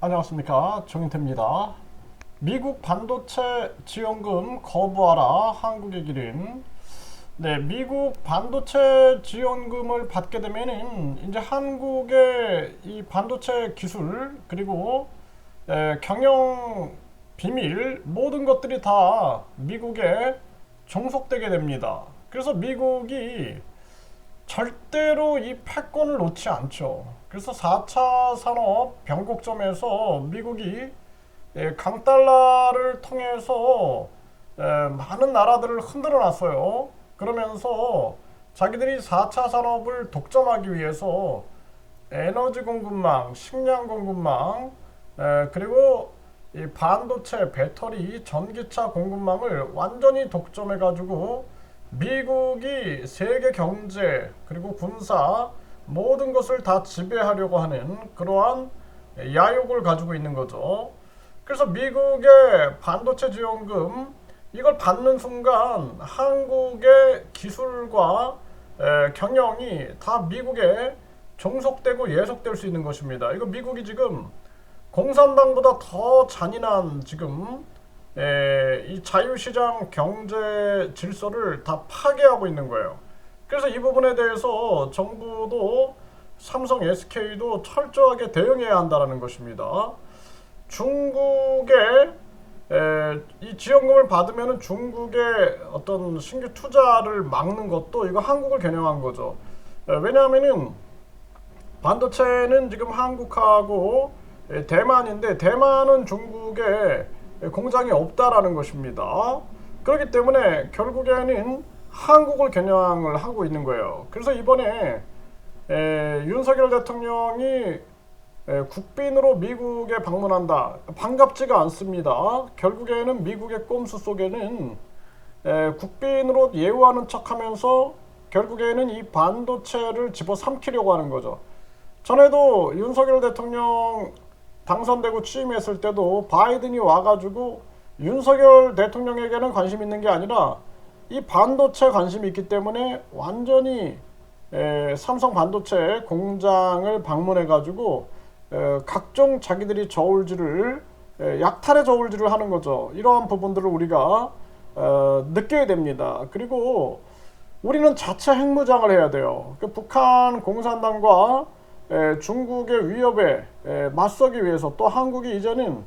안녕하십니까, 정인태입니다. 미국 반도체 지원금 거부하라 한국의 기름. 네, 미국 반도체 지원금을 받게 되면은 이제 한국의 이 반도체 기술 그리고 경영 비밀 모든 것들이 다 미국에 종속되게 됩니다. 그래서 미국이 절대로 이 패권을 놓지 않죠. 그래서 4차 산업 변곡점에서 미국이 강달러를 통해서 많은 나라들을 흔들어 놨어요. 그러면서 자기들이 4차 산업을 독점하기 위해서 에너지 공급망, 식량 공급망, 그리고 이 반도체, 배터리, 전기차 공급망을 완전히 독점해가지고 미국이 세계 경제 그리고 군사 모든 것을 다 지배하려고 하는 그러한 야욕을 가지고 있는 거죠. 그래서 미국의 반도체 지원금 이걸 받는 순간 한국의 기술과 경영이 다 미국에 종속되고 예속될 수 있는 것입니다. 이거 미국이 지금 공산당보다 더 잔인한 지금 이 자유시장 경제 질서를 다 파괴하고 있는 거예요. 그래서 이 부분에 대해서 정부도 삼성, SK도 철저하게 대응해야 한다는 것입니다. 중국의 이 지원금을 받으면 중국의 어떤 신규 투자를 막는 것도 이거 한국을 겨냥한 거죠. 왜냐하면은 반도체는 지금 한국하고 대만인데 대만은 중국에 공장이 없다라는 것입니다. 그렇기 때문에 결국에는 한국을 겨냥을 하고 있는 거예요. 그래서 이번에 윤석열 대통령이 국빈으로 미국에 방문한다. 반갑지가 않습니다. 결국에는 미국의 꼼수 속에는 국빈으로 예우하는 척하면서 결국에는 이 반도체를 집어삼키려고 하는 거죠. 전에도 윤석열 대통령 당선되고 취임했을 때도 바이든이 와가지고 윤석열 대통령에게는 관심 있는 게 아니라 이 반도체 관심이 있기 때문에 완전히 삼성 반도체 공장을 방문해가지고 각종 자기들이 저울질을 약탈의 저울질을 하는 거죠. 이러한 부분들을 우리가 느껴야 됩니다. 그리고 우리는 자체 핵무장을 해야 돼요. 북한 공산당과 중국의 위협에 맞서기 위해서 또 한국이 이제는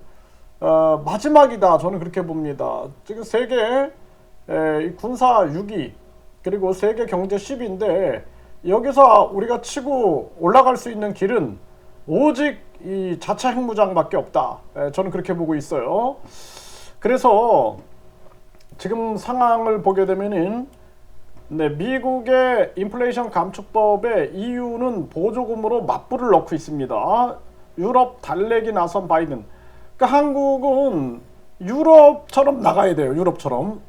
마지막이다. 저는 그렇게 봅니다. 지금 세계 군사 6위 그리고 세계 경제 10위인데 여기서 우리가 치고 올라갈 수 있는 길은 오직 이 자체 핵무장밖에 없다. 저는 그렇게 보고 있어요. 그래서 지금 상황을 보게 되면은 미국의 인플레이션 감축법에 EU는 보조금으로 맞불을 넣고 있습니다. 유럽 달래기 나선 바이든. 그러니까 한국은 유럽처럼 나가야 돼요. 유럽처럼.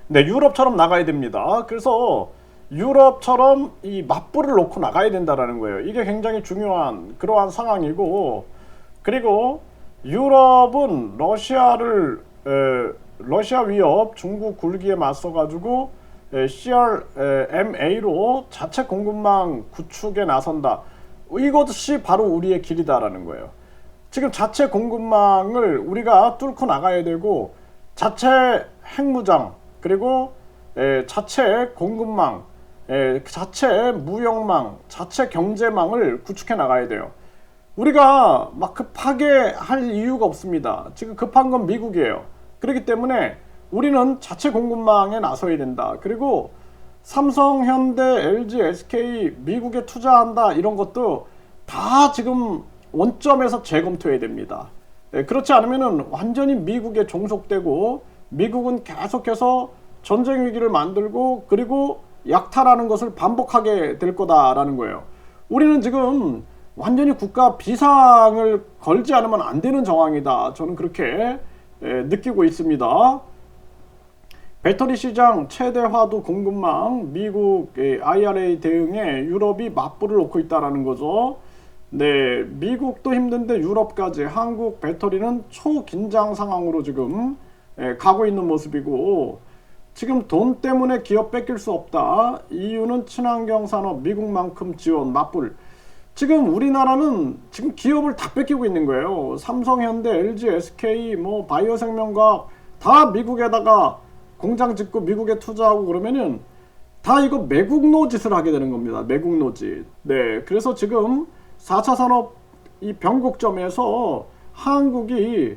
네, 유럽처럼 나가야 됩니다. 그래서 유럽처럼 이 맞불을 놓고 나가야 된다라는 거예요. 이게 굉장히 중요한 그러한 상황이고, 그리고 유럽은 러시아 위협, 중국 굴기에 맞서가지고 CRMA로 자체 공급망 구축에 나선다. 이것이 바로 우리의 길이다라는 거예요. 지금 자체 공급망을 우리가 뚫고 나가야 되고 자체 핵무장 그리고 자체 공급망, 자체 무역망, 자체 경제망을 구축해 나가야 돼요. 우리가 막 급하게 할 이유가 없습니다. 지금 급한 건 미국이에요. 그렇기 때문에 우리는 자체 공급망에 나서야 된다. 그리고 삼성, 현대, LG, SK 미국에 투자한다 이런 것도 다 지금 원점에서 재검토해야 됩니다. 그렇지 않으면 완전히 미국에 종속되고 미국은 계속해서 전쟁 위기를 만들고 그리고 약탈하는 것을 반복하게 될 거다라는 거예요. 우리는 지금 완전히 국가 비상을 걸지 않으면 안 되는 정황이다. 저는 그렇게 느끼고 있습니다. 배터리 시장 최대화도 공급망 미국 IRA 대응에 유럽이 맞불을 놓고 있다는 거죠. 네, 미국도 힘든데 유럽까지 한국 배터리는 초긴장 상황으로 지금 가고 있는 모습이고, 지금 돈 때문에 기업 뺏길 수 없다. EU는 친환경 산업 미국만큼 지원 맞불. 지금 우리나라는 지금 기업을 다 뺏기고 있는 거예요. 삼성, 현대, LG, SK, 뭐 바이오생명과학 다 미국에다가 공장 짓고 미국에 투자하고 그러면은 다 이거 매국노 짓을 하게 되는 겁니다. 매국노 짓. 네, 그래서 지금 4차 산업 이 변곡점에서 한국이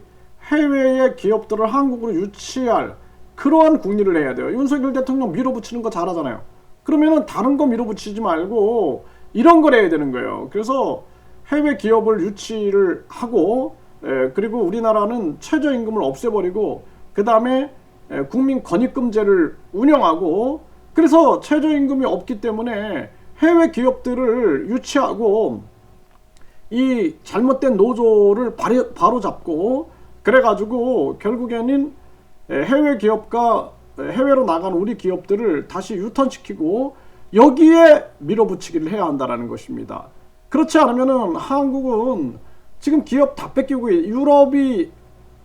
해외의 기업들을 한국으로 유치할 그러한 국리를 해야 돼요. 윤석열 대통령 밀어붙이는 거 잘하잖아요. 그러면은 다른 거 밀어붙이지 말고 이런 걸 해야 되는 거예요. 그래서 해외 기업을 유치를 하고 그리고 우리나라는 최저임금을 없애버리고 그 다음에 국민 권익금제를 운영하고 그래서 최저임금이 없기 때문에 해외 기업들을 유치하고 이 잘못된 노조를 바로 잡고 그래가지고 결국에는 해외 기업과 해외로 나간 우리 기업들을 다시 유턴시키고 여기에 밀어붙이기를 해야 한다는 것입니다. 그렇지 않으면은 한국은 지금 기업 다 뺏기고 유럽이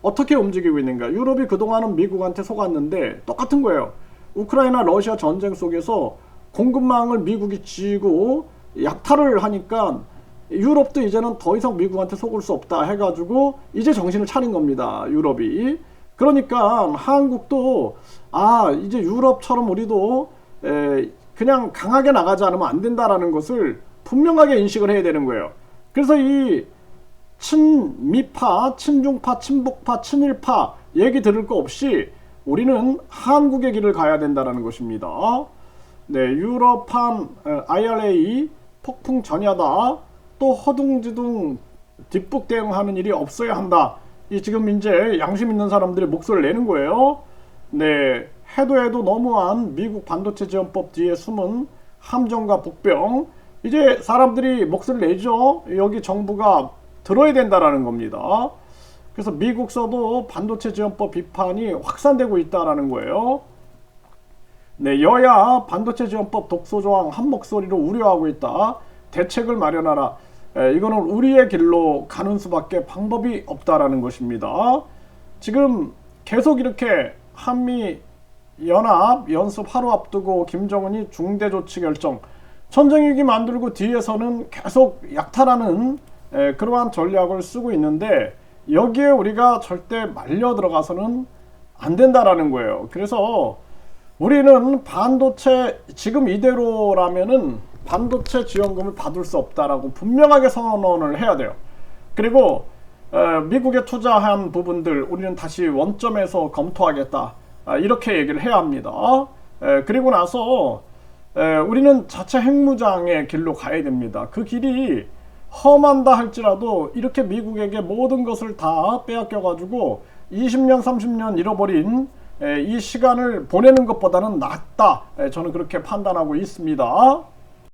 어떻게 움직이고 있는가? 유럽이 그동안은 미국한테 속았는데 똑같은 거예요. 우크라이나 러시아 전쟁 속에서 공급망을 미국이 쥐고 약탈을 하니까 유럽도 이제는 더 이상 미국한테 속을 수 없다 해가지고 이제 정신을 차린 겁니다. 유럽이. 그러니까 한국도 이제 유럽처럼 우리도 그냥 강하게 나가지 않으면 안 된다라는 것을 분명하게 인식을 해야 되는 거예요. 그래서 이 친미파, 친중파, 친북파, 친일파 얘기 들을 거 없이 우리는 한국의 길을 가야 된다는 것입니다. 네, 유럽판 IRA 폭풍 전야다. 또 허둥지둥 뒷북 대응하는 일이 없어야 한다. 이 지금 이제 양심 있는 사람들이 목소리를 내는 거예요. 네, 해도 너무한 미국 반도체 지원법 뒤에 숨은 함정과 복병. 이제 사람들이 목소리를 내죠. 여기 정부가 들어야 된다라는 겁니다. 그래서 미국서도 반도체 지원법 비판이 확산되고 있다라는 거예요. 네, 여야 반도체 지원법 독소 조항 한 목소리로 우려하고 있다. 대책을 마련하라. 이거는 우리의 길로 가는 수밖에 방법이 없다라는 것입니다. 지금 계속 이렇게 한미 연합 연습 하루 앞두고 김정은이 중대조치 결정 전쟁위기 만들고 뒤에서는 계속 약탈하는 그러한 전략을 쓰고 있는데 여기에 우리가 절대 말려 들어가서는 안 된다라는 거예요. 그래서 우리는 반도체 지금 이대로라면은 반도체 지원금을 받을 수 없다라고 분명하게 선언을 해야 돼요. 그리고 미국에 투자한 부분들 우리는 다시 원점에서 검토하겠다. 이렇게 얘기를 해야 합니다. 그리고 나서 우리는 자체 핵무장의 길로 가야 됩니다. 그 길이 험한다 할지라도 이렇게 미국에게 모든 것을 다 빼앗겨가지고 20년 30년 잃어버린 이 시간을 보내는 것보다는 낫다. 저는 그렇게 판단하고 있습니다.